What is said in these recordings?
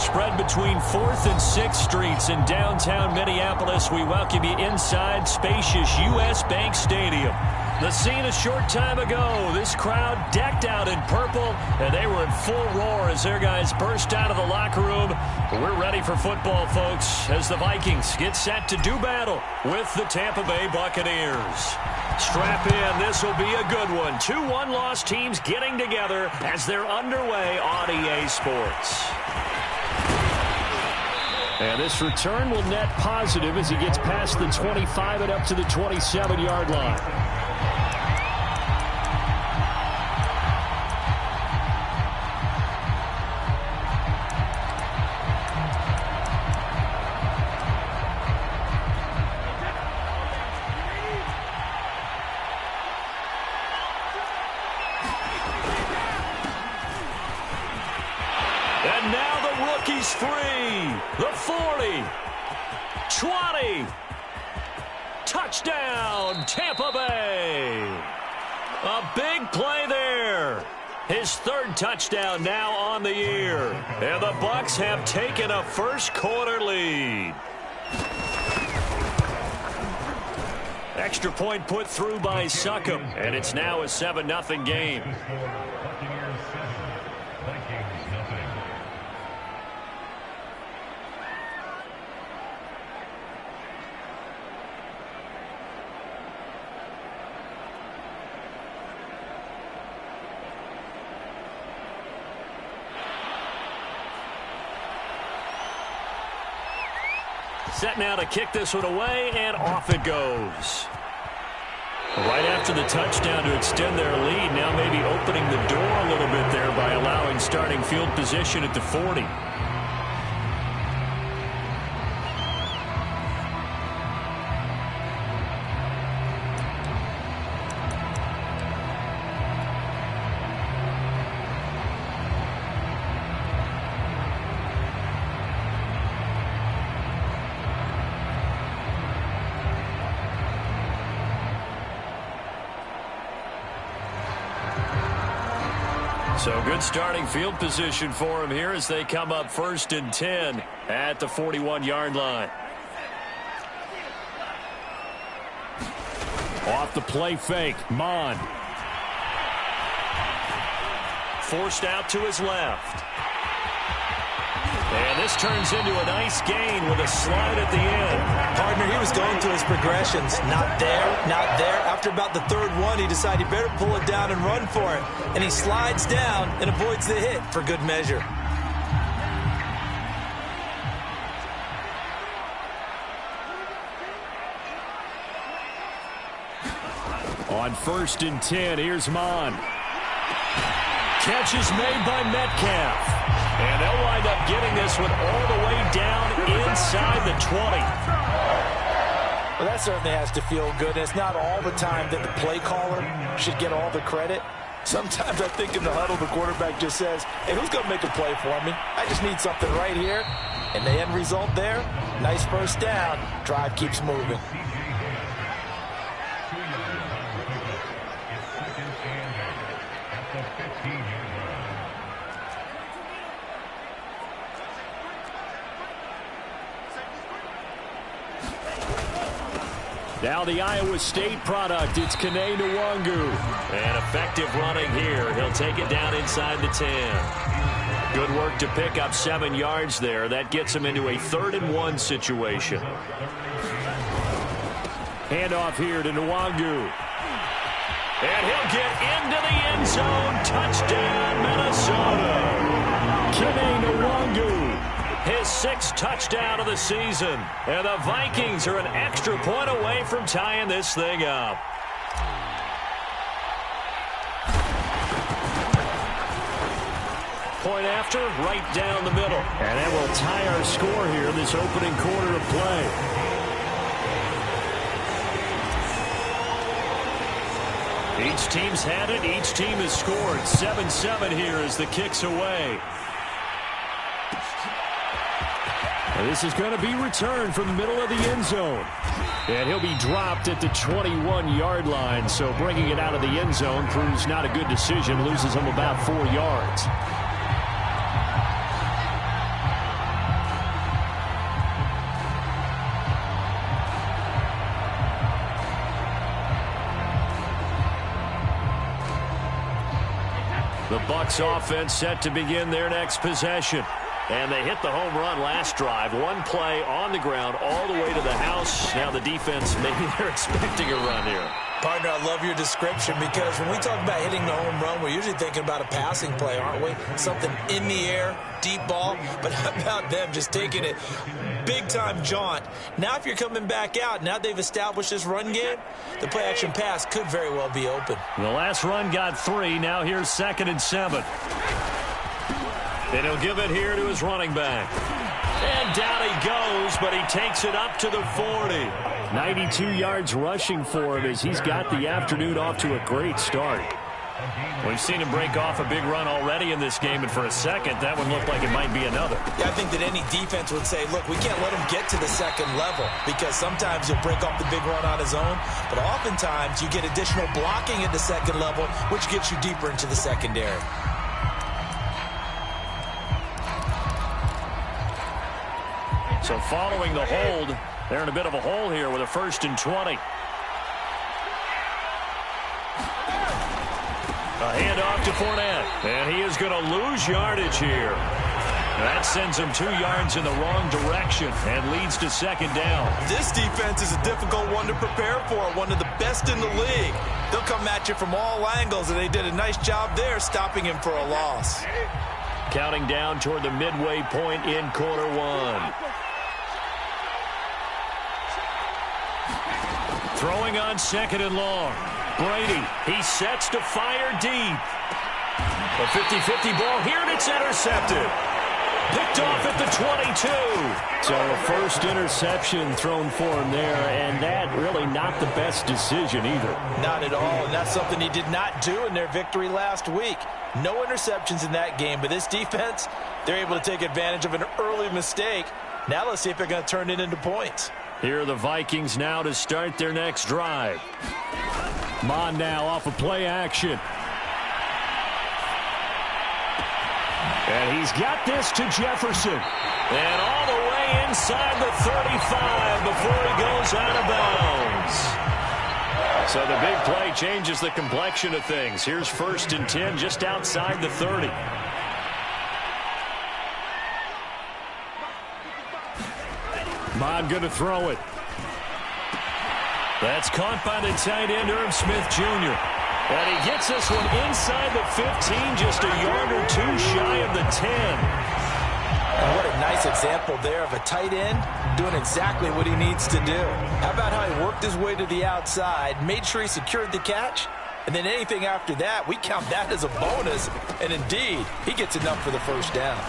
Spread between 4th and 6th Streets in downtown Minneapolis. We welcome you inside spacious U.S. Bank Stadium. The scene a short time ago. This crowd decked out in purple, and they were in full roar as their guys burst out of the locker room. We're ready for football, folks, as the Vikings get set to do battle with the Tampa Bay Buccaneers. Strap in. This will be a good one. 2 one-loss teams getting together as they're underway on EA Sports. And this return will net positive as he gets past the 25 and up to the 27-yard line. And now the rookies free. The 40. 20. Touchdown, Tampa Bay. A big play there. His 3rd touchdown now on the year. And the Bucs have taken a first-quarter lead. Extra point put through by Succop. And it's now a 7-0 game. Set now to kick this one away, and off it goes. Right after the touchdown to extend their lead, now maybe opening the door a little bit there by allowing starting field position at the 40. So good starting field position for him here as they come up 1st and 10 at the 41-yard line. Off the play fake, Mon. Forced out to his left. And this turns into a nice gain with a slide at the end. Partner, he was going through his progressions. Not there, not there. After about the 3rd one, he decided he better pull it down and run for it. And he slides down and avoids the hit for good measure. On 1st and 10, here's Mon. Catch is made by Metcalf. And they'll wind up getting this one all the way down inside the 20. Well, that certainly has to feel good. It's not all the time that the play caller should get all the credit. Sometimes I think in the huddle, the quarterback just says, hey, who's going to make a play for me? I just need something right here. And the end result there, nice first down. Drive keeps moving. Now the Iowa State product, it's Kene Nwangu. And effective running here. He'll take it down inside the 10. Good work to pick up 7 yards there. That gets him into a 3rd and 1 situation. Handoff here to Nwangu. And he'll get into the end zone. Touchdown, Minnesota. Kene Nwangu. His 6th touchdown of the season. And the Vikings are an extra point away from tying this thing up. Point after, right down the middle. And that will tie our score here in this opening quarter of play. Each team's had it. Each team has scored. 7-7 here as the kick's away. And this is going to be returned from the middle of the end zone. And he'll be dropped at the 21-yard line. So bringing it out of the end zone proves not a good decision. Loses him about 4 yards. The BUCS offense set to begin their next possession. And they hit the home run last drive. One play on the ground all the way to the house. Now the defense, maybe they're expecting a run here. Partner, I love your description because when we talk about hitting the home run, we're usually thinking about a passing play, aren't we? Something in the air, deep ball. But how about them just taking it big-time jaunt? Now if you're coming back out, now they've established this run game, the play-action pass could very well be open. The last run got 3. Now here's 2nd and 7. And he'll give it here to his running back. And down he goes, but he takes it up to the 40. 92 yards rushing for him as he's got the afternoon off to a great start. We've seen him break off a big run already in this game, and for a second, that one looked like it might be another. Yeah, I think that any defense would say, look, we can't let him get to the second level because sometimes he'll break off the big run on his own, but oftentimes you get additional blocking at the second level, which gets you deeper into the secondary. So following the hold, they're in a bit of a hole here with a 1st and 20. A handoff to Fournette, and he is going to lose yardage here. That sends him 2 yards in the wrong direction and leads to 2nd down. This defense is a difficult one to prepare for, one of the best in the league. They'll come at you from all angles, and they did a nice job there stopping him for a loss. Counting down toward the midway point in quarter 1. Throwing on 2nd and long. Brady, he sets to fire deep. A 50-50 ball here, and it's intercepted. Picked off at the 22. So a first interception thrown for him there, and that really not the best decision either. Not at all, and that's something he did not do in their victory last week. No interceptions in that game, but this defense, they're able to take advantage of an early mistake. Now let's see if they're going to turn it into points. Here are the Vikings now to start their next drive. Mon now off of play action. And he's got this to Jefferson. And all the way inside the 35 before he goes out of bounds. So the big play changes the complexion of things. Here's 1st and 10 just outside the 30. Mon going to throw it. That's caught by the tight end, Irv Smith Jr. And he gets this one inside the 15, just a yard or 2 shy of the 10. And what a nice example there of a tight end doing exactly what he needs to do. How about how he worked his way to the outside, made sure he secured the catch, and then anything after that, we count that as a bonus. And indeed, he gets enough for the 1st down.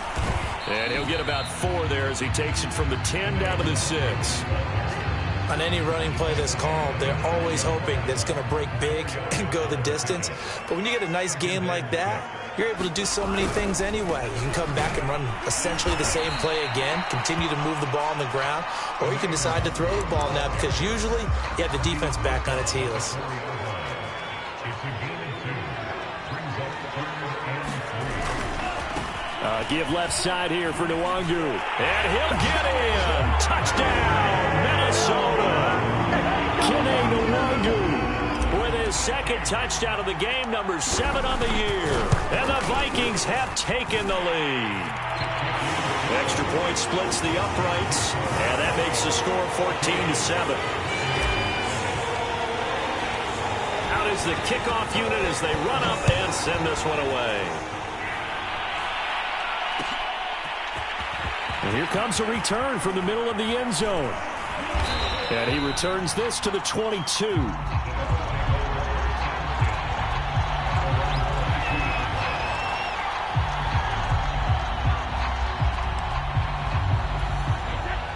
And he'll get about 4 there as he takes it from the 10 down to the 6. On any running play that's called, they're always hoping that it's going to break big and go the distance. But when you get a nice game like that, you're able to do so many things anyway. You can come back and run essentially the same play again, continue to move the ball on the ground, or you can decide to throw the ball now because usually you have the defense back on its heels. Give left side here for Nwangu. And he'll get in. Touchdown, Minnesota. Kene Nwangu with his 2nd touchdown of the game, number 7 on the year. And the Vikings have taken the lead. Extra point splits the uprights, and that makes the score 14-7. Out is the kickoff unit as they run up and send this one away. And here comes a return from the middle of the end zone. And he returns this to the 22.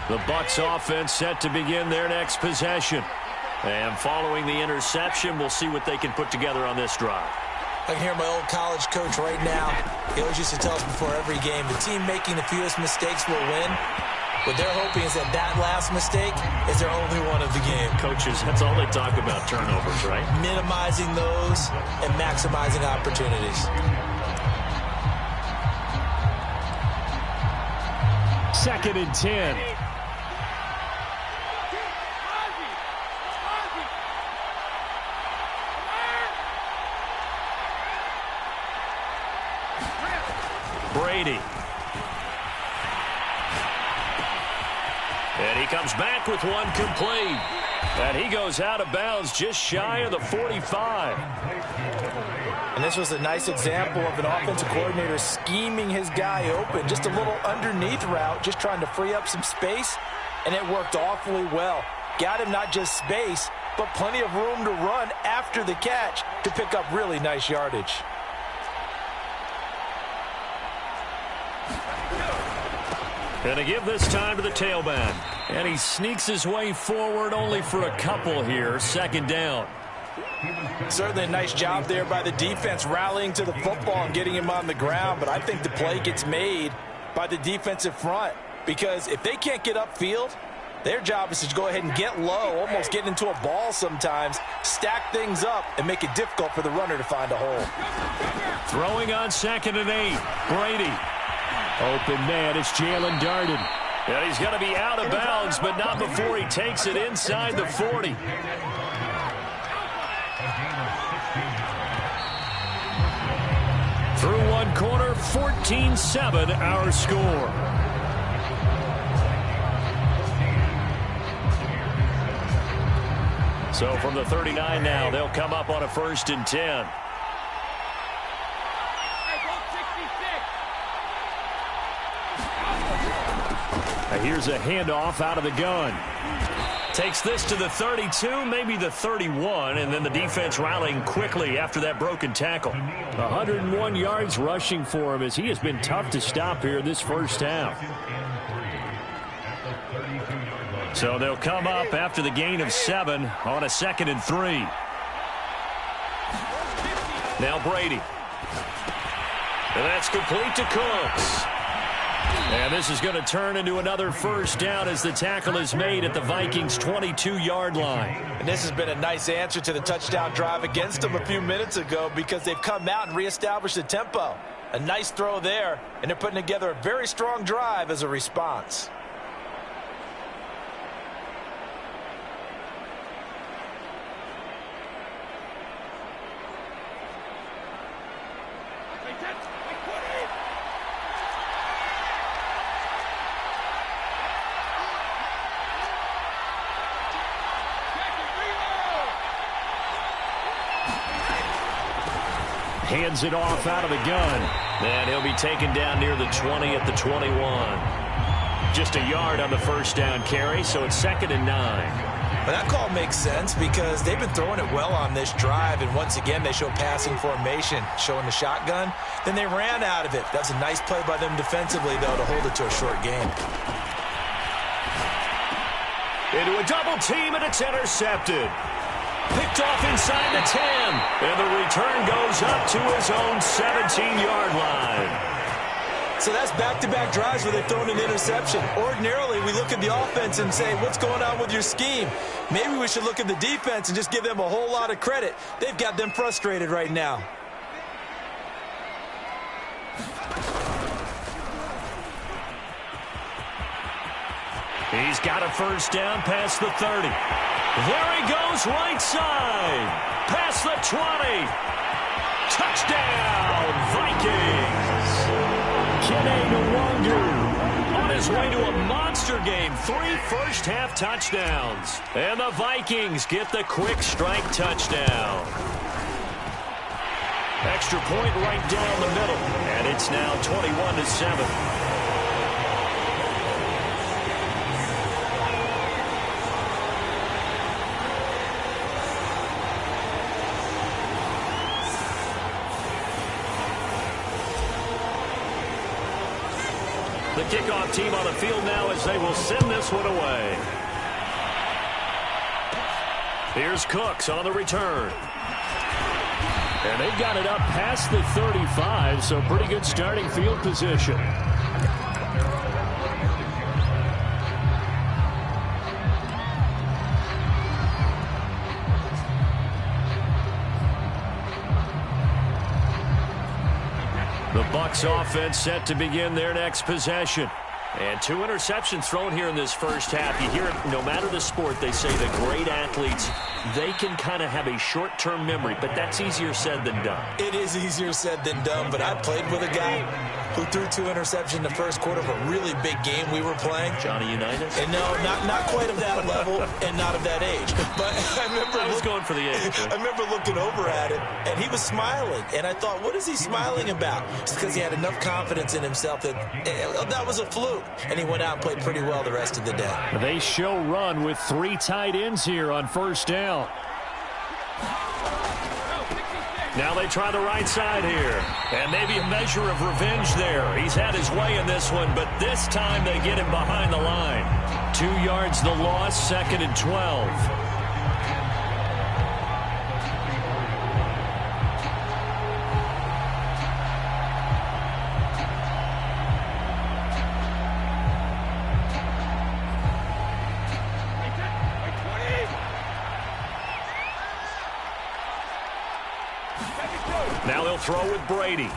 The BUCS offense set to begin their next possession. And following the interception, we'll see what they can put together on this drive. I can hear my old college coach right now. He always used to tell us before every game, the team making the fewest mistakes will win. What they're hoping is that that last mistake is their only one of the game. Coaches, that's all they talk about, turnovers, right? Minimizing those and maximizing opportunities. 2nd and 10. Brady. And he comes back with one complete. And he goes out of bounds just shy of the 45. And this was a nice example of an offensive coordinator scheming his guy open. Just a little underneath route, just trying to free up some space. And it worked awfully well. Got him not just space, but plenty of room to run after the catch to pick up really nice yardage. Going to give this time to the tailback. And he sneaks his way forward only for a couple here. Second down. Certainly a nice job there by the defense rallying to the football and getting him on the ground. But I think the play gets made by the defensive front. Because if they can't get upfield, their job is to go ahead and get low, almost get into a ball sometimes, stack things up, and make it difficult for the runner to find a hole. Throwing on 2nd and 8. Brady. Open man, it's Jalen Darden. And he's going to be out of bounds, but not before he takes it inside the 40. Through one quarter, 14-7 our score. So from the 39 now, they'll come up on a 1st and 10. Here's a handoff out of the gun. Takes this to the 32, maybe the 31, and then the defense rallying quickly after that broken tackle. 101 yards rushing for him as he has been tough to stop here this first half. So they'll come up after the gain of 7 on a 2nd and 3. Now Brady. And that's complete to Cooks. And this is going to turn into another first down as the tackle is made at the Vikings' 22-yard line. And this has been a nice answer to the touchdown drive against them a few minutes ago because they've come out and reestablished the tempo. A nice throw there, and they're putting together a very strong drive as a response. Hands it off out of the gun. And he'll be taken down near the 20 at the 21. Just a yard on the first down carry, so it's 2nd and 9. But that call makes sense because they've been throwing it well on this drive, and once again they show passing formation, showing the shotgun. Then they ran out of it. That's a nice play by them defensively, though, to hold it to a short game. Into a double team, and it's intercepted. Picked off inside the 10. And the return goes up to his own 17-yard line. So that's back-to-back drives where they've thrown an interception. Ordinarily, we look at the offense and say, what's going on with your scheme? Maybe we should look at the defense and just give them a whole lot of credit. They've got them frustrated right now. He's got a first down past the 30. There he goes, right side. Past the 20. Touchdown, Vikings. Kene Nwangu on his way to a monster game. 3 first-half touchdowns. And the Vikings get the quick strike touchdown. Extra point right down the middle. And it's now 21-7. The kickoff team on the field now as they will send this one away. Here's Cooks on the return. And they've got it up past the 35, so pretty good starting field position. The BUCS offense set to begin their next possession. And 2 interceptions thrown here in this first half. You hear it, no matter the sport, they say the great athletes, they can kind of have a short-term memory, but that's easier said than done. It is easier said than done, but I played with a guy who threw 2 interceptions in the first quarter of a really big game we were playing. Johnny Unitas? And no, not quite of that level and not of that age. But I was going for the age. I remember looking over at it, and he was smiling. And I thought, what is he smiling about? It's because he had enough confidence in himself that was a fluke. And he went out and played pretty well the rest of the day. They show run with 3 tight ends here on first down. Now they try the right side here. And maybe a measure of revenge there. He's had his way in this one, but this time they get him behind the line. 2 yards the loss, 2nd and 12. Now they'll throw with Brady.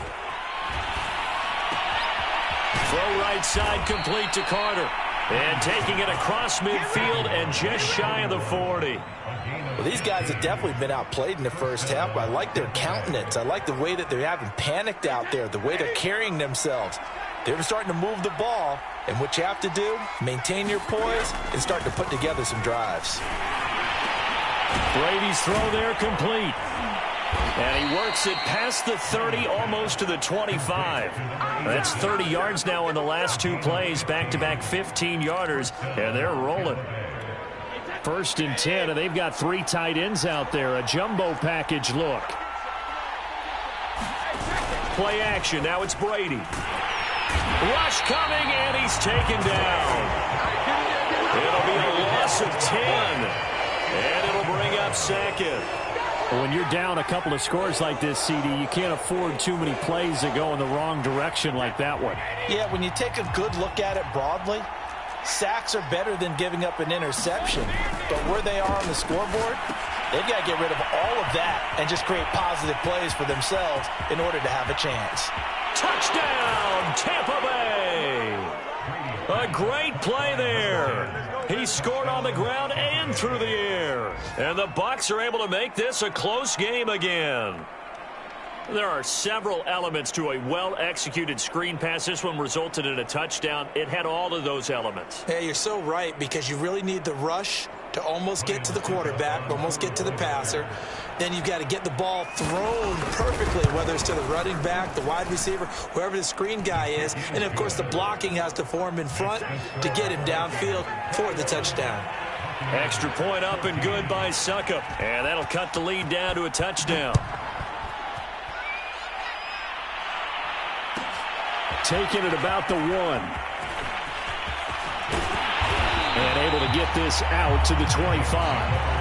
Throw right side complete to Carter. And taking it across midfield and just shy of the 40. Well, these guys have definitely been outplayed in the first half. I like their countenance. I like the way that they're having panicked out there, the way they're carrying themselves. They're starting to move the ball. And what you have to do, maintain your poise and start to put together some drives. Brady's throw there complete. And he works it past the 30, almost to the 25. That's 30 yards now in the last 2 plays, back-to-back 15-yarders, and they're rolling. 1st and 10, and they've got 3 tight ends out there, a jumbo package look. Play action, now it's Brady. Rush coming, and he's taken down. It'll be a loss of 10, and it'll bring up 2nd. When you're down a couple of scores like this, CD, you can't afford too many plays that go in the wrong direction like that one. Yeah, when you take a good look at it broadly, sacks are better than giving up an interception. But where they are on the scoreboard, they've got to get rid of all of that and just create positive plays for themselves in order to have a chance. Touchdown, Tampa Bay! A great play there. He scored on the ground and through the air. And the BUCS are able to make this a close game again. There are several elements to a well-executed screen pass. This one resulted in a touchdown. It had all of those elements. Yeah, you're so right, because you really need the rush to almost get to the quarterback, almost get to the passer. Then you've got to get the ball thrown perfectly, whether it's to the running back, the wide receiver, whoever the screen guy is. And, of course, the blocking has to form in front to get him downfield for the touchdown. Extra point up and good by Suckup. And that'll cut the lead down to a touchdown. Taking it about the 1. And able to get this out to the 25.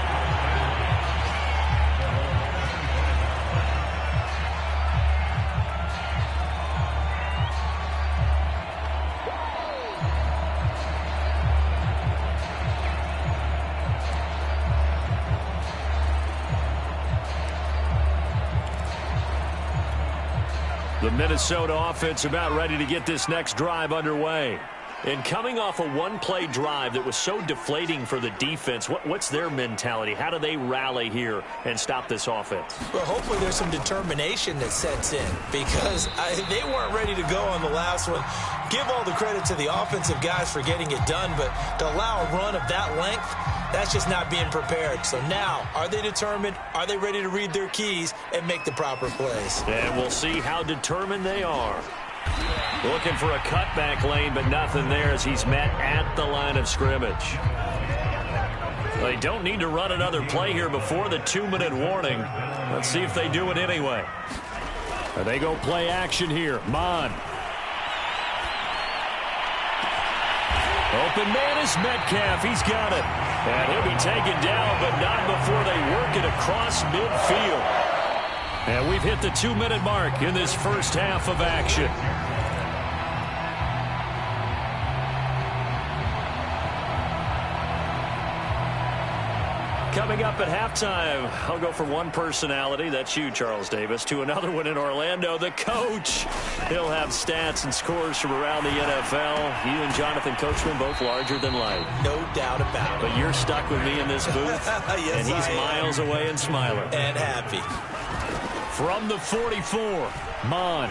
The Minnesota offense about ready to get this next drive underway. And coming off a one-play drive that was so deflating for the defense, what's their mentality? How do they rally here and stop this offense? Well, hopefully there's some determination that sets in, because they weren't ready to go on the last one. Give all the credit to the offensive guys for getting it done, but to allow a run of that length, that's just not being prepared. So now, are they determined? Are they ready to read their keys and make the proper plays? And we'll see how determined they are. Looking for a cutback lane, but nothing there as he's met at the line of scrimmage. They don't need to run another play here before the 2-minute warning. Let's see if they do it anyway. They go play action here. Mon. Open man is Metcalf. He's got it. And he'll be taken down, but not before they work it across midfield. And we've hit the 2-minute mark in this first half of action. Coming up at halftime, I'll go from one personality, that's you, Charles Davis, to another one in Orlando, the coach. He'll have stats and scores from around the NFL. You and Jonathan Coachman both larger than life. No doubt about it. But you're stuck with me in this booth, yes, and he's miles away and smiling. And happy. From the 44, Mon.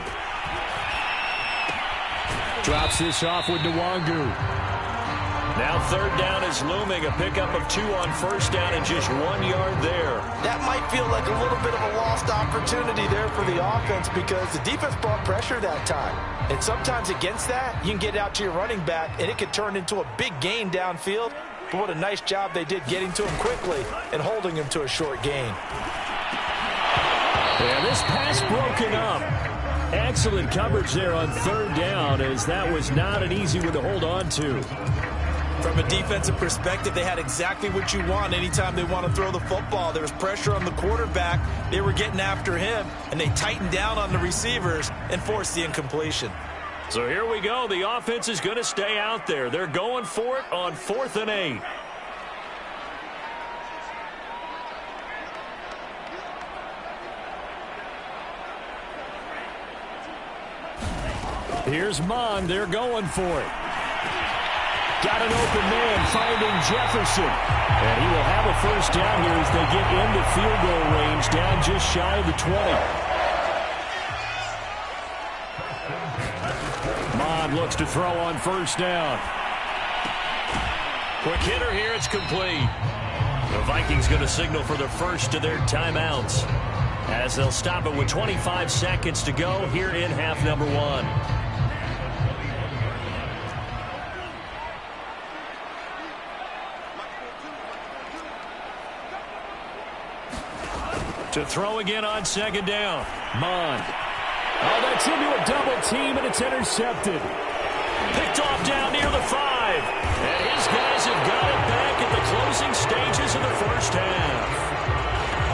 Drops this off with Nwangu. Now third down is looming. A pickup of 2 on first down and just 1 yard there. That might feel like a little bit of a lost opportunity there for the offense because the defense brought pressure that time. And sometimes against that, you can get out to your running back, and it could turn into a big gain downfield. But what a nice job they did getting to him quickly and holding him to a short gain. And this pass broken up. Excellent coverage there on third down, as that was not an easy one to hold on to. From a defensive perspective, they had exactly what you want anytime they want to throw the football. There was pressure on the quarterback. They were getting after him, and they tightened down on the receivers and forced the incompletion. So here we go. The offense is going to stay out there. They're going for it on 4th and 8. Here's Mon. They're going for it. Got an open man, finding Jefferson. And he will have a first down here as they get into field goal range, down just shy of the 20. Mon looks to throw on first down. Quick hitter here, it's complete. The Vikings going to signal for the first of their timeouts, as they'll stop it with 25 seconds to go here in half number 1. To throw again on second down. Mon. Oh, that's into a double team, and it's intercepted. Picked off down near the 5. And his guys have got it back at the closing stages of the first half.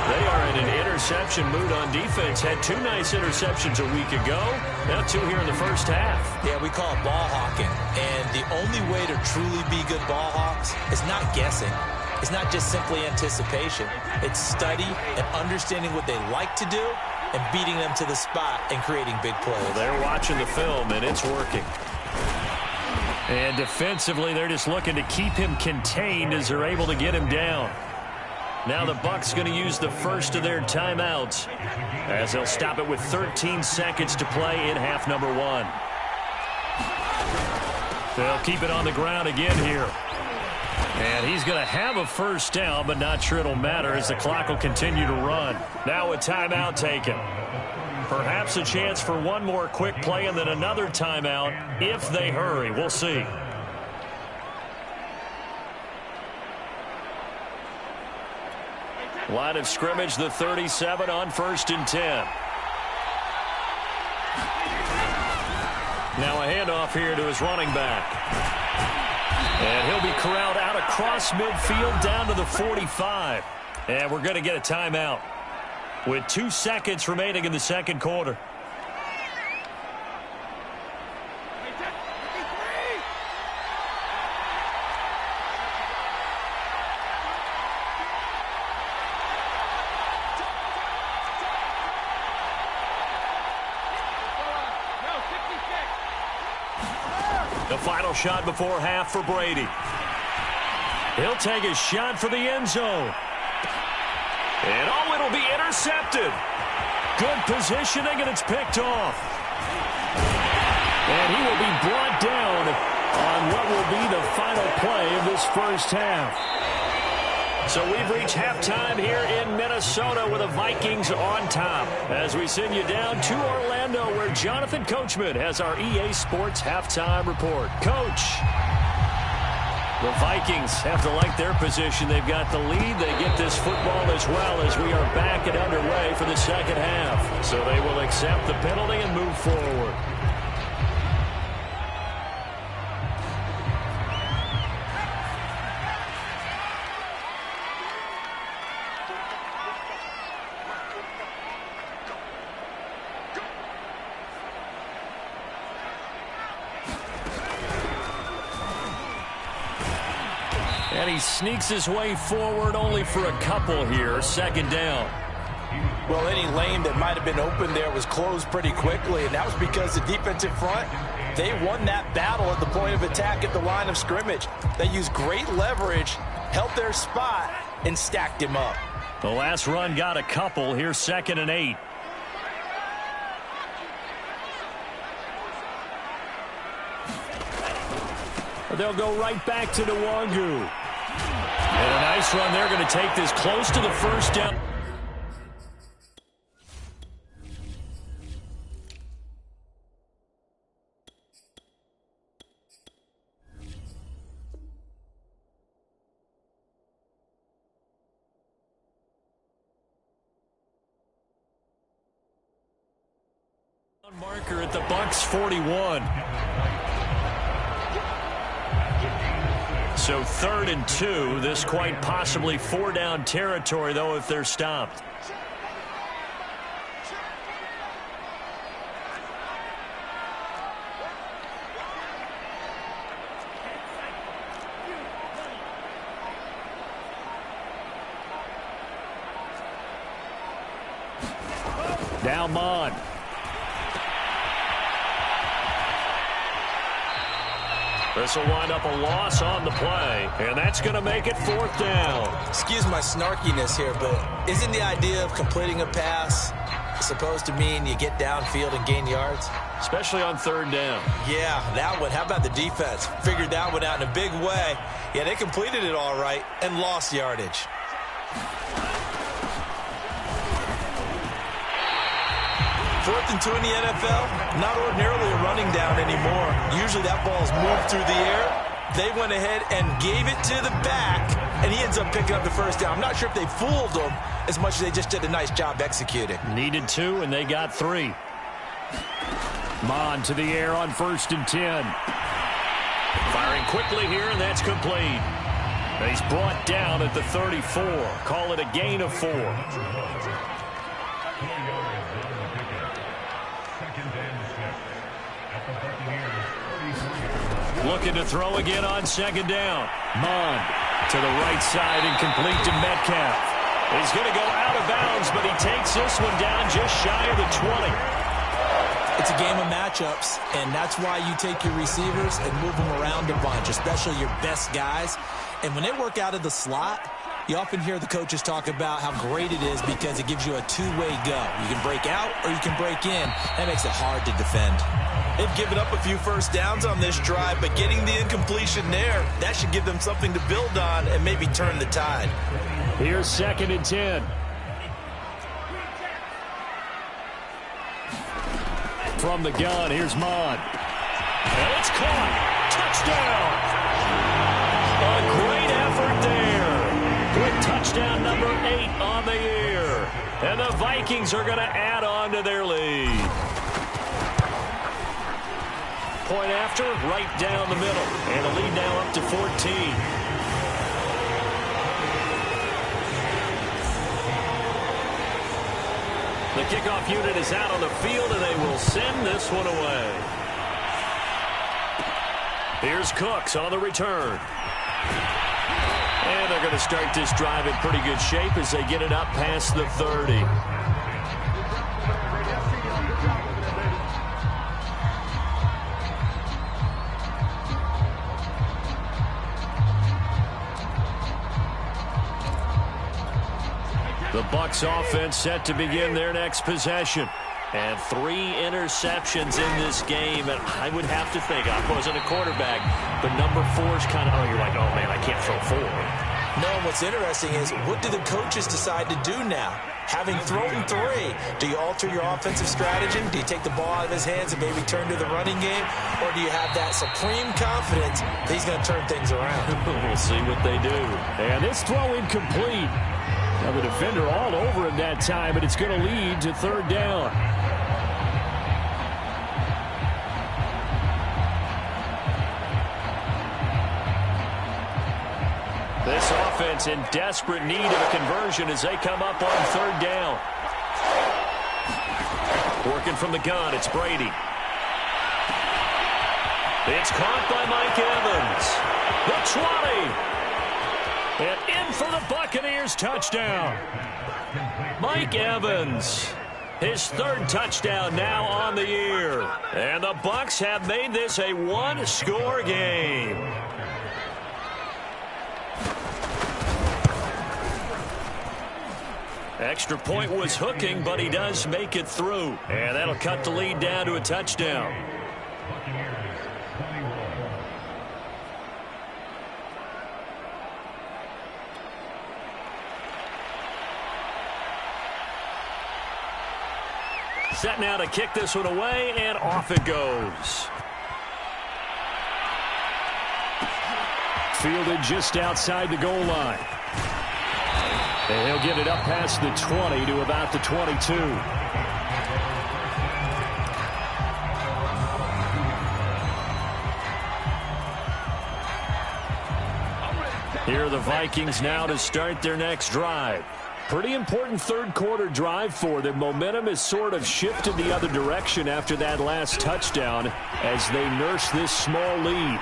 They are in an interception mood on defense. Had 2 nice interceptions a week ago. Now 2 here in the first half. Yeah, we call it ball hawking. And the only way to truly be good ball hawks is not guessing. It's not just simply anticipation. It's study and understanding what they like to do and beating them to the spot and creating big plays. Well, they're watching the film, and it's working. And defensively, they're just looking to keep him contained as they're able to get him down. Now the BUCS going to use the first of their timeouts, as they'll stop it with 13 seconds to play in half number 1. They'll keep it on the ground again here. And he's going to have a first down, but not sure it'll matter as the clock will continue to run. Now a timeout taken. Perhaps a chance for one more quick play and then another timeout if they hurry. We'll see. Line of scrimmage, the 37 on 1st and 10. Now a handoff here to his running back. And he'll be corralled out across midfield down to the 45. And we're going to get a timeout with 2 seconds remaining in the second quarter. The final shot before half for Brady. He'll take a shot for the end zone. And oh, it'll be intercepted. Good positioning, and it's picked off. And he will be brought down on what will be the final play of this first half. So we've reached halftime here in Minnesota with the Vikings on top, as we send you down to Orlando, where Jonathan Coachman has our EA Sports halftime report. Coach, the Vikings have to like their position. They've got the lead. They get this football as well, as we are back and underway for the second half. So they will accept the penalty and move forward. And he sneaks his way forward only for a couple here. Second down. Well, any lane that might have been open there was closed pretty quickly, and that was because the defensive front, they won that battle at the point of attack at the line of scrimmage. They used great leverage, held their spot, and stacked him up. The last run got a couple. Here's 2nd and 8. But they'll go right back to Nwangu. And a nice run. They're going to take this close to the first down. Marker at the BUCS 41. So 3rd and 2. This quite possibly 4-down territory, though, if they're stopped. Now Mon. This will wind up a loss on the play, and that's going to make it 4th down. Excuse my snarkiness here, but isn't the idea of completing a pass supposed to mean you get downfield and gain yards? Especially on 3rd down. Yeah, that one. How about the defense? Figured that one out in a big way. Yeah, they completed it all right and lost yardage. Fourth and 2 in the NFL, not ordinarily a running down anymore. Usually that ball's moved through the air. They went ahead and gave it to the back, and he ends up picking up the first down. I'm not sure if they fooled him as much as they just did a nice job executing. Needed 2, and they got 3. Mon to the air on 1st and 10. Firing quickly here, and that's complete. He's brought down at the 34. Call it a gain of 4. Looking to throw again on 2nd down. Mon to the right side and complete to Metcalf. He's going to go out of bounds, but he takes this one down just shy of the 20. It's a game of matchups, and that's why you take your receivers and move them around a bunch, especially your best guys. And when they work out of the slot, you often hear the coaches talk about how great it is because it gives you a two-way go. You can break out or you can break in. That makes it hard to defend. They've given up a few first downs on this drive, but getting the incompletion there, that should give them something to build on and maybe turn the tide. Here's 2nd and 10. From the gun, here's Mon. And it's caught. Touchdown. A great effort there. With touchdown number 8 on the year. And the Vikings are going to add on to their lead. Point after, right down the middle. And the lead now up to 14. The kickoff unit is out on the field, and they will send this one away. Here's Cooks on the return. And they're going to start this drive in pretty good shape as they get it up past the 30. The BUCS offense set to begin their next possession. And 3 interceptions in this game. And I would have to think, I wasn't a quarterback, but number 4 is kind of, you're like, oh, man, I can't throw 4. No, what's interesting is, what do the coaches decide to do now? Having thrown 3, do you alter your offensive strategy? Do you take the ball out of his hands and maybe turn to the running game? Or do you have that supreme confidence that he's going to turn things around? We'll see what they do. And this throw incomplete. Now the defender all over him that time, but it's going to lead to 3rd down. This offense in desperate need of a conversion as they come up on 3rd down. Working from the gun, it's Brady. It's caught by Mike Evans. The 20. And in for the Buccaneers touchdown. Mike Evans, his 3rd touchdown now on the year. And the BUCS have made this a 1-score game. Extra point was hooking, but he does make it through. And that'll cut the lead down to a touchdown. Set now to kick this one away, and off it goes. Fielded just outside the goal line. And he'll get it up past the 20 to about the 22. Here are the Vikings now to start their next drive. Pretty important third quarter drive for them. Momentum has sort of shifted the other direction after that last touchdown as they nurse this small lead.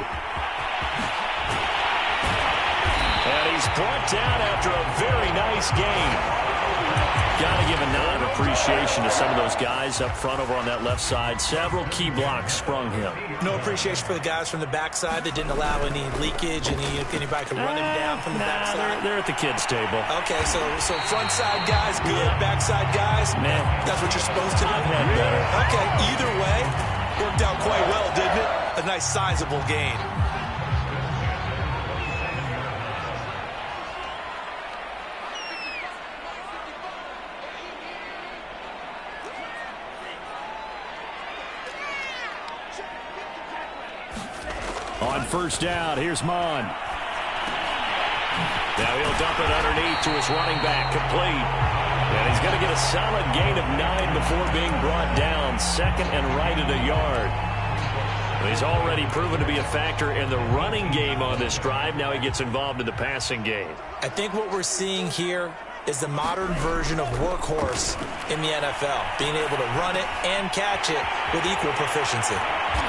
And he's brought down after a very nice game. Got to give a nod of appreciation to some of those guys up front over on that left side. Several key blocks sprung him. No appreciation for the guys from the backside that didn't allow any leakage, anybody could run him down from the backside. They're at the kids' table. Okay, so front side guys, good. Yeah. Backside guys, man, that's what you're supposed to do. Had better. Okay, either way, worked out quite well, didn't it? A nice sizable gain. On first down, here's Mon. Now he'll dump it underneath to his running back, complete. And he's going to get a solid gain of 9 before being brought down. Second and right at a yard. Well, he's already proven to be a factor in the running game on this drive. Now he gets involved in the passing game. I think what we're seeing here is the modern version of workhorse in the NFL, being able to run it and catch it with equal proficiency.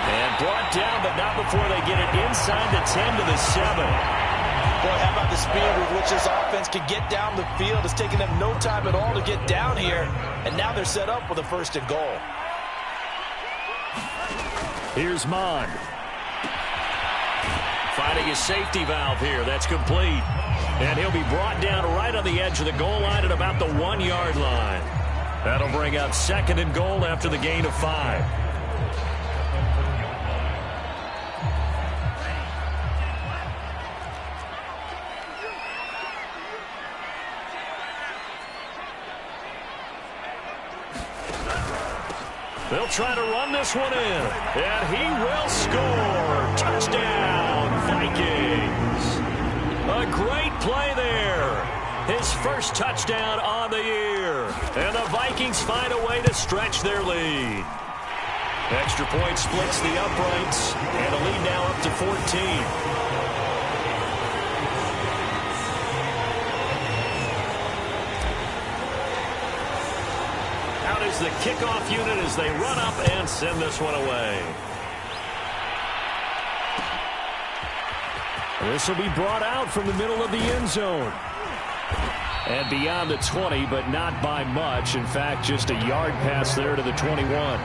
And brought down, but not before they get it inside the 10 to the 7. Boy, how about the speed with which this offense can get down the field? It's taken them no time at all to get down here, and now they're set up with a first and goal. Here's Mon. Finding his safety valve here. That's complete. And he'll be brought down right on the edge of the goal line at about the 1-yard line. That'll bring up second and goal after the gain of 5. They'll try to run this one in. And he will score. Touchdown, Vikings. A great play there. His first touchdown on the year. And the Vikings find a way to stretch their lead. Extra point splits the uprights. And a lead now up to 14. Out is the kickoff unit as they run up and send this one away. This will be brought out from the middle of the end zone. And beyond the 20, but not by much. In fact, just a yard pass there to the 21.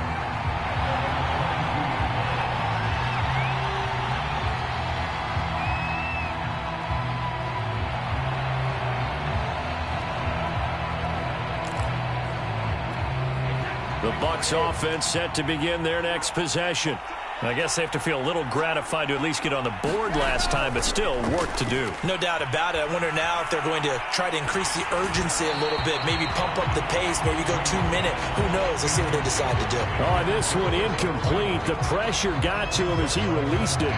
The BUCS offense set to begin their next possession. I guess they have to feel a little gratified to at least get on the board last time, but still work to do. No doubt about it. I wonder now if they're going to try to increase the urgency a little bit, maybe pump up the pace, maybe go 2-minute. Who knows? Let's see what they decide to do. Oh, this one incomplete. The pressure got to him as he released it,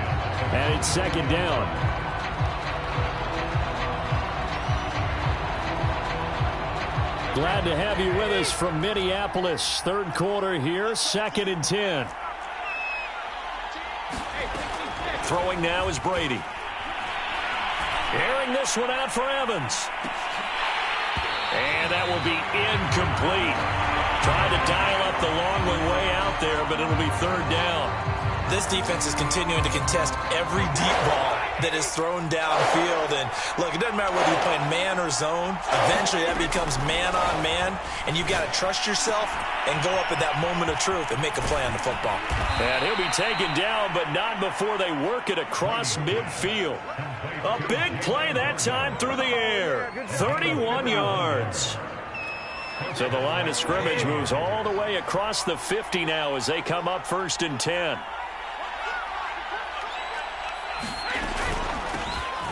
and it's second down. Glad to have you with us from Minneapolis. Third quarter here, 2nd and 10. Throwing now is Brady. Airing this one out for Evans. And that will be incomplete. Trying to dial up the long way out there, but it'll be third down. This defense is continuing to contest every deep ball that is thrown downfield. And, look, it doesn't matter whether you're playing man or zone. Eventually, that becomes man-on-man, and you've got to trust yourself and go up at that moment of truth and make a play on the football. And he'll be taken down, but not before they work it across midfield. A big play that time through the air. 31 yards. So the line of scrimmage moves all the way across the 50 now as they come up 1st and 10.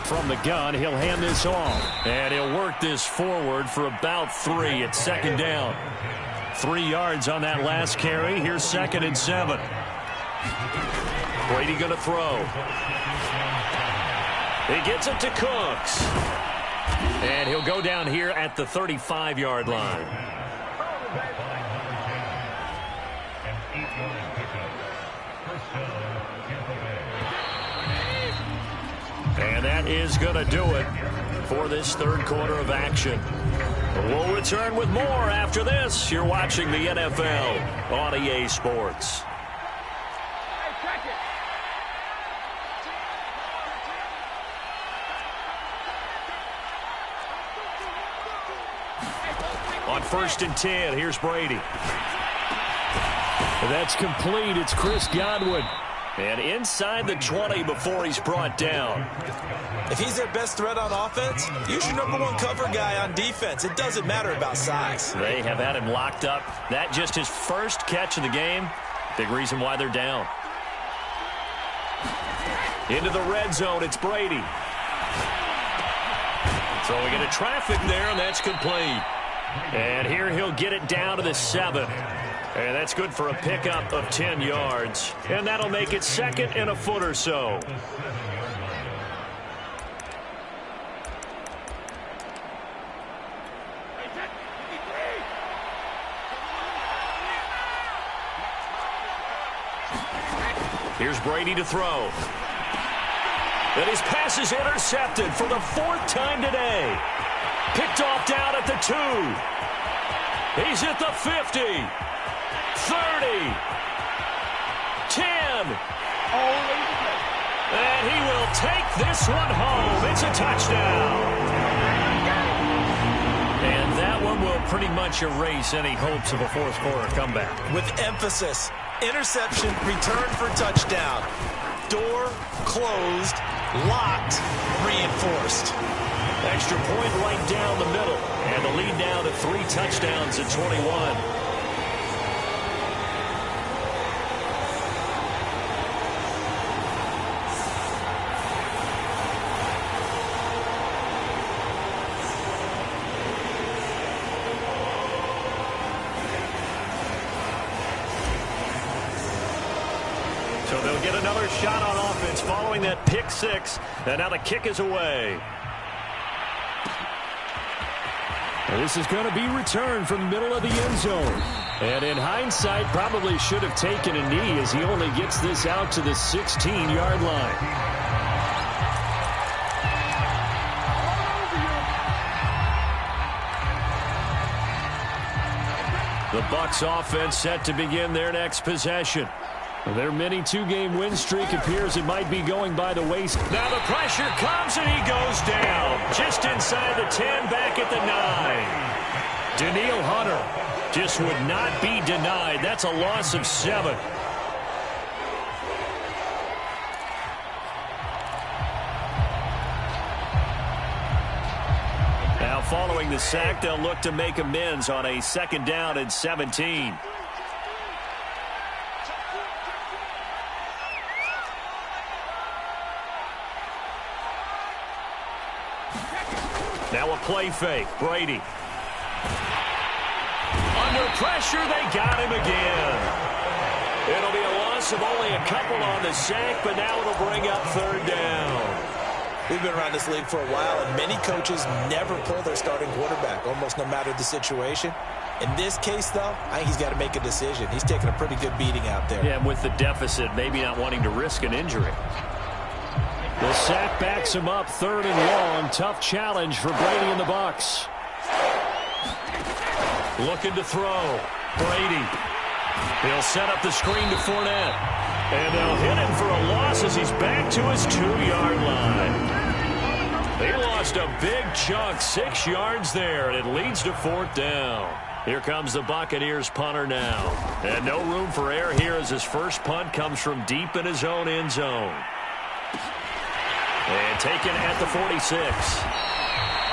From the gun, he'll hand this off. And he'll work this forward for about 3 at second down. 3 yards on that last carry. Here's 2nd and 7. Brady going to throw. He gets it to Cooks. And he'll go down here at the 35-yard line. And that is going to do it for this third quarter of action. We'll return with more after this. You're watching the NFL on EA Sports. On 1st and 10, here's Brady. That's complete. It's Chris Godwin. And inside the 20 before he's brought down. If he's their best threat on offense, use your #1 cover guy on defense. It doesn't matter about size. They have had him locked up. That just his first catch of the game. Big reason why they're down. Into the red zone, it's Brady. Throwing into traffic there, and that's complete. And here he'll get it down to the 7. And that's good for a pickup of 10 yards. And that'll make it 2nd and a foot or so. Here's Brady to throw. And his pass is intercepted for the 4th time today. Picked off down at the 2. He's at the 50. 30. 10. And he will take this one home. It's a touchdown. And that one will pretty much erase any hopes of a fourth quarter comeback. With emphasis. Interception, return for touchdown. Door closed, locked, reinforced. Extra point right down the middle. And the lead now to 3 touchdowns at 21. So they'll get another shot on offense following that pick 6. And now the kick is away. This is going to be returned from the middle of the end zone. And in hindsight, probably should have taken a knee as he only gets this out to the 16-yard line. The BUCS offense set to begin their next possession. Their mini 2-game win streak appears it might be going by the wayside. Now the pressure comes and he goes down. Just inside the 10, back at the 9. Daniil Hunter just would not be denied. That's a loss of 7. Now following the sack, they'll look to make amends on a 2nd down and 17. Now a play fake. Brady. Under pressure, they got him again. It'll be a loss of only a couple on the sack, but now it'll bring up 3rd down. We've been around this league for a while, and many coaches never pull their starting quarterback, almost no matter the situation. In this case, though, I think he's got to make a decision. He's taking a pretty good beating out there. Yeah, and with the deficit, maybe not wanting to risk an injury. The sack backs him up, 3rd and long. Tough challenge for Brady and the BUCS. Looking to throw. Brady. He'll set up the screen to Fournette. And they'll hit him for a loss as he's back to his 2-yard line. They lost a big chunk, 6 yards there, and it leads to 4th down. Here comes the Buccaneers punter now. And no room for error here as his first punt comes from deep in his own end zone. And taken at the 46.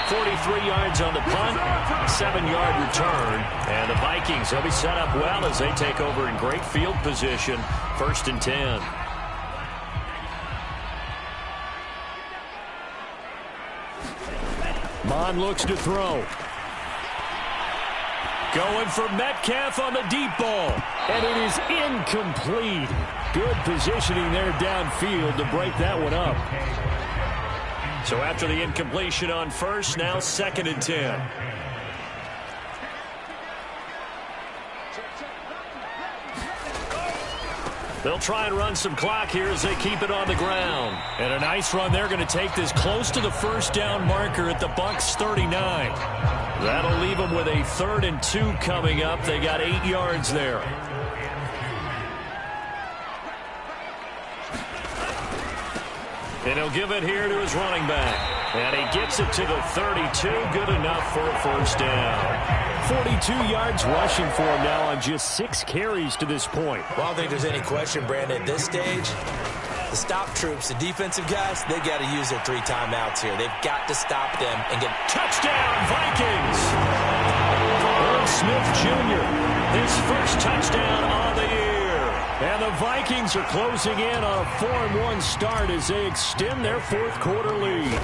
43 yards on the punt, 7-yard return. And the Vikings, they'll be set up well as they take over in great field position. 1st and 10. Mon looks to throw. Going for Metcalf on the deep ball. And it is incomplete. Good positioning there downfield to break that one up. So after the incompletion on first, now 2nd and 10. They'll try and run some clock here as they keep it on the ground. And a nice run. They're going to take this close to the first down marker at the BUCS 39. That'll leave them with a 3rd and 2 coming up. They got 8 yards there. And he'll give it here to his running back. And he gets it to the 32. Good enough for a first down. 42 yards rushing for him now on just 6 carries to this point. Well, I don't think there's any question, Brandon, at this stage. The stop troops, the defensive guys, they got to use their 3 timeouts here. They've got to stop them and get touchdown, Vikings! Earl Smith Jr., his first touchdown on the year. And the Vikings are closing in on a 4-1 start as they extend their 4th quarter lead.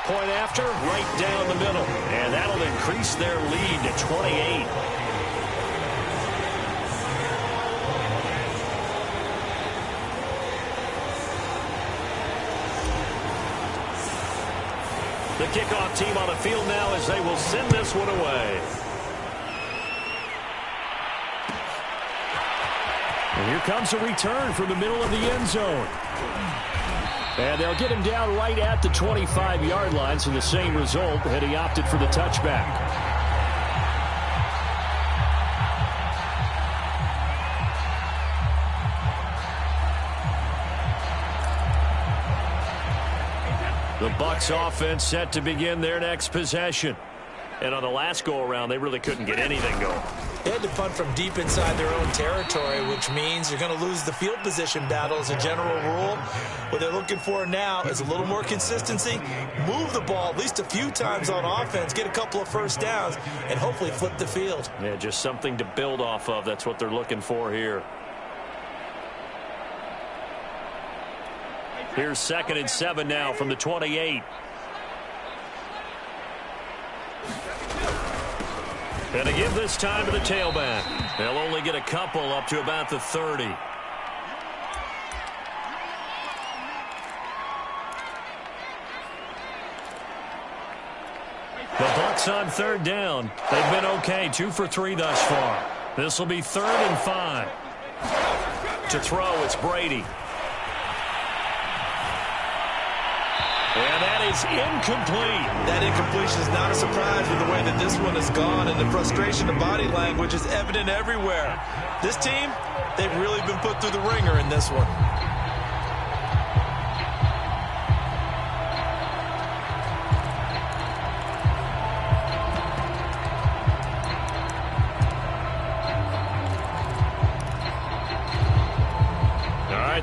Point after, right down the middle. And that'll increase their lead to 28. The kickoff team on the field now as they will send this one away. And here comes a return from the middle of the end zone. And they'll get him down right at the 25-yard line, so the same result had he opted for the touchback. The BUCS offense set to begin their next possession. And on the last go-around, they really couldn't get anything going. They had to punt from deep inside their own territory, which means you're going to lose the field position battle as a general rule. What they're looking for now is a little more consistency, move the ball at least a few times on offense, get a couple of first downs, and hopefully flip the field. Yeah, just something to build off of. That's what they're looking for here. Here's 2nd and 7 now from the 28. And to give this time to the tailback. They'll only get a couple up to about the 30. The BUCS on 3rd down. They've been okay, 2 for 3 thus far. This will be 3rd and 5. To throw, it's Brady. And that is incomplete. That incompletion is not a surprise with the way that this one has gone, and the frustration of body language is evident everywhere. This team, they've really been put through the ringer in this one.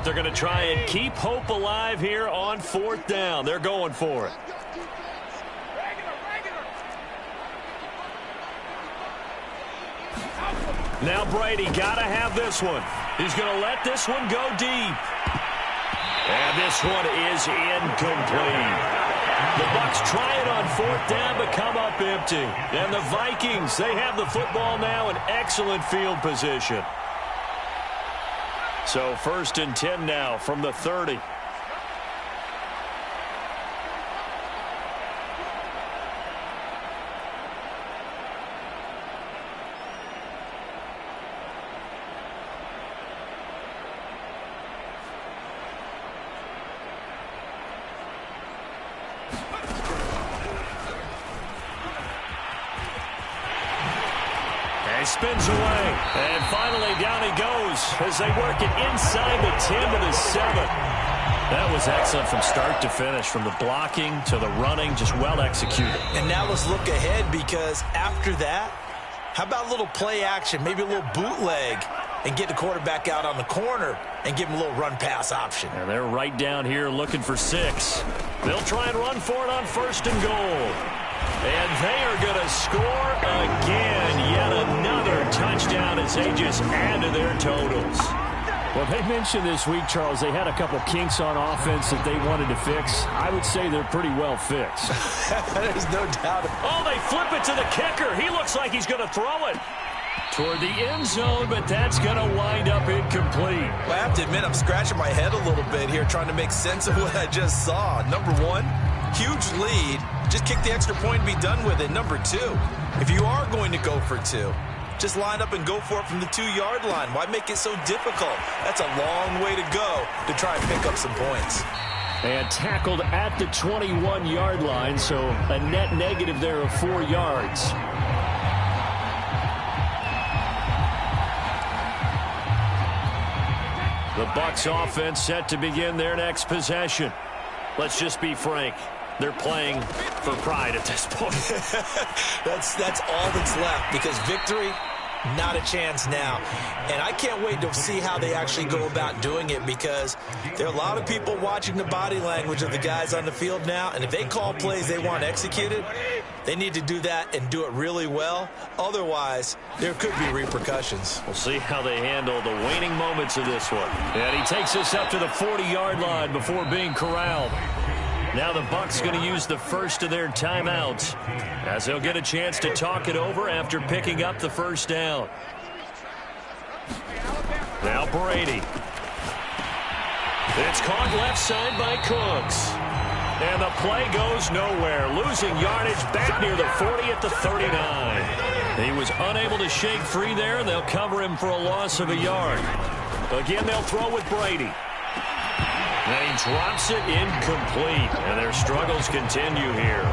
They're going to try and keep hope alive here on 4th down. They're going for it. Now Brady got to have this one. He's going to let this one go deep. And this one is incomplete. The BUCS try it on 4th down but come up empty. And the Vikings, they have the football now in excellent field position. So 1st and 10 now from the 30. Spins away, and finally down he goes as they work it inside the 10 to the 7. That was excellent from start to finish, from the blocking to the running, just well executed. And now let's look ahead, because after that, how about a little play action, maybe a little bootleg, and get the quarterback out on the corner and give him a little run-pass option. And they're right down here looking for 6. They'll try and run for it on 1st and goal. And they are going to score again. Yet another touchdown as they just add to their totals. Well, they mentioned this week, Charles, they had a couple kinks on offense that they wanted to fix. I would say they're pretty well fixed. There's no doubt. Oh, they flip it to the kicker. He looks like he's going to throw it toward the end zone, but that's going to wind up incomplete. Well, I have to admit, I'm scratching my head a little bit here trying to make sense of what I just saw. Number one, huge lead. Just kick the extra point and be done with it. Number two, if you are going to go for two, just line up and go for it from the 2-yard line. Why make it so difficult? That's a long way to go to try and pick up some points. And tackled at the 21-yard line, so a net negative there of 4 yards. The BUCS offense set to begin their next possession. Let's just be frank. They're playing for pride at this point. That's all that's left, because victory, not a chance now. And I can't wait to see how they actually go about doing it, because there are a lot of people watching the body language of the guys on the field now, and if they call plays they want executed, they need to do that and do it really well. Otherwise, there could be repercussions. We'll see how they handle the waning moments of this one. And he takes us up to the 40-yard line before being corralled. Now the BUCS going to use the first of their timeouts as they'll get a chance to talk it over after picking up the first down. Now Brady. It's caught left side by Cooks. And the play goes nowhere. Losing yardage back near the 40 at the 39. He was unable to shake free there, and they'll cover him for a loss of a yard. Again, they'll throw with Brady. And he drops it incomplete, and their struggles continue here.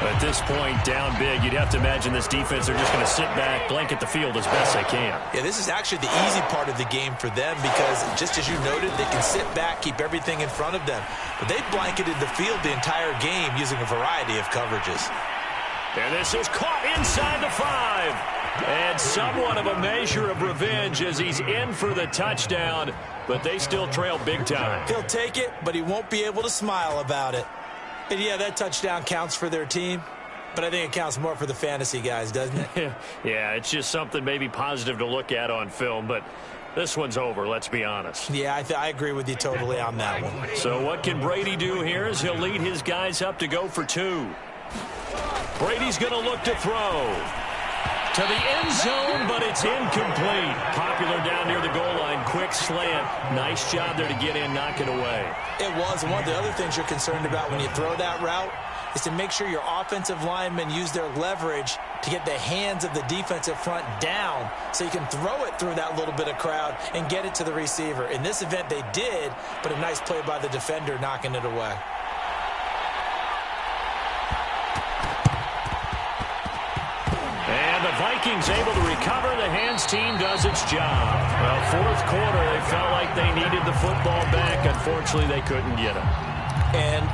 At this point, down big, you'd have to imagine this defense, they're just going to sit back, blanket the field as best they can. Yeah, this is actually the easy part of the game for them, because just as you noted, they can sit back, keep everything in front of them. But they blanketed the field the entire game using a variety of coverages. And this is caught inside the 5. And somewhat of a measure of revenge as he's in for the touchdown, but they still trail big time. He'll take it, but he won't be able to smile about it. And yeah, that touchdown counts for their team, but I think it counts more for the fantasy guys, doesn't it? Yeah, it's just something maybe positive to look at on film, but this one's over, let's be honest. Yeah, I agree with you totally on that one. So what can Brady do here as he'll lead his guys up to go for 2. Brady's going to look to throw to the end zone, but it's incomplete. Popular down near the goal line. Quick slant. Nice job there to get in, knock it away. It was. And one of the other things you're concerned about when you throw that route is to make sure your offensive linemen use their leverage to get the hands of the defensive front down so you can throw it through that little bit of crowd and get it to the receiver. In this event, they did, but a nice play by the defender knocking it away. And the Vikings able to recover. The hands team does its job. Well, fourth quarter, they felt like they needed the football back. Unfortunately, they couldn't get it. And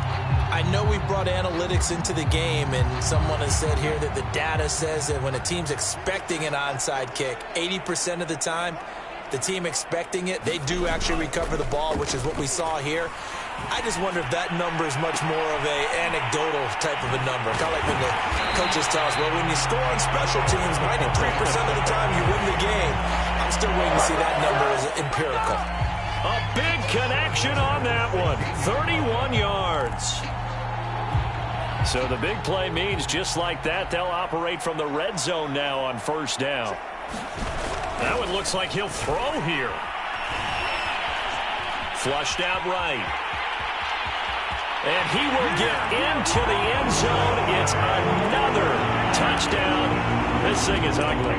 I know we brought analytics into the game, and someone has said here that the data says that when a team's expecting an onside kick, 80% of the time, the team expecting it, they do actually recover the ball, which is what we saw here. I just wonder if that number is much more of a anecdotal type of a number. Kind of like when the coaches tell us, well, when you score on special teams, 93% of the time you win the game. I'm still waiting to see that number as empirical. A big connection on that one. 31 yards. So the big play means just like that, they'll operate from the red zone now on first down. That one looks like he'll throw here. Flushed out right. And he will get into the end zone. It's another touchdown. This thing is ugly.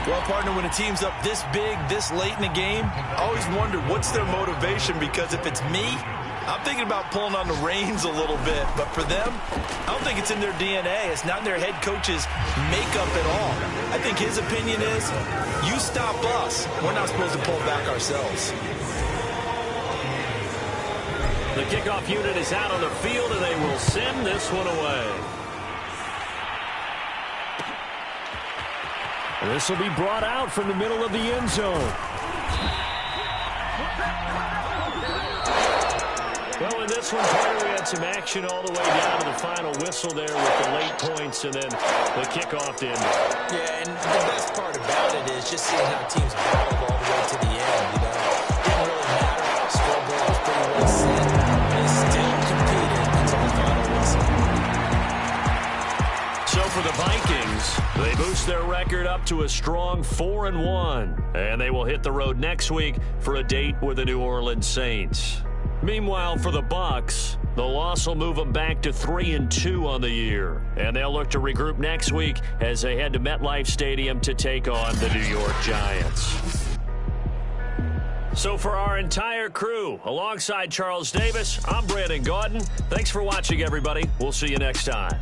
Well, partner, when a team's up this big, this late in the game, I always wonder what's their motivation, because if it's me, I'm thinking about pulling on the reins a little bit. But for them, I don't think it's in their DNA. It's not in their head coach's makeup at all. I think his opinion is, you stop us. We're not supposed to pull back ourselves. The kickoff unit is out on the field, and they will send this one away. And this will be brought out from the middle of the end zone. Well, in this one, Carter, we had some action all the way down to the final whistle there with the late points and then the kickoff to end it. Yeah, and the best part about it is just seeing how teams battled all the way to the end, you know. They boost their record up to a strong 4-1, and they will hit the road next week for a date with the New Orleans Saints. Meanwhile, for the BUCS, the loss will move them back to 3-2 on the year, and they'll look to regroup next week as they head to MetLife Stadium to take on the New York Giants. So for our entire crew, alongside Charles Davis, I'm Brandon Gaudin. Thanks for watching, everybody. We'll see you next time.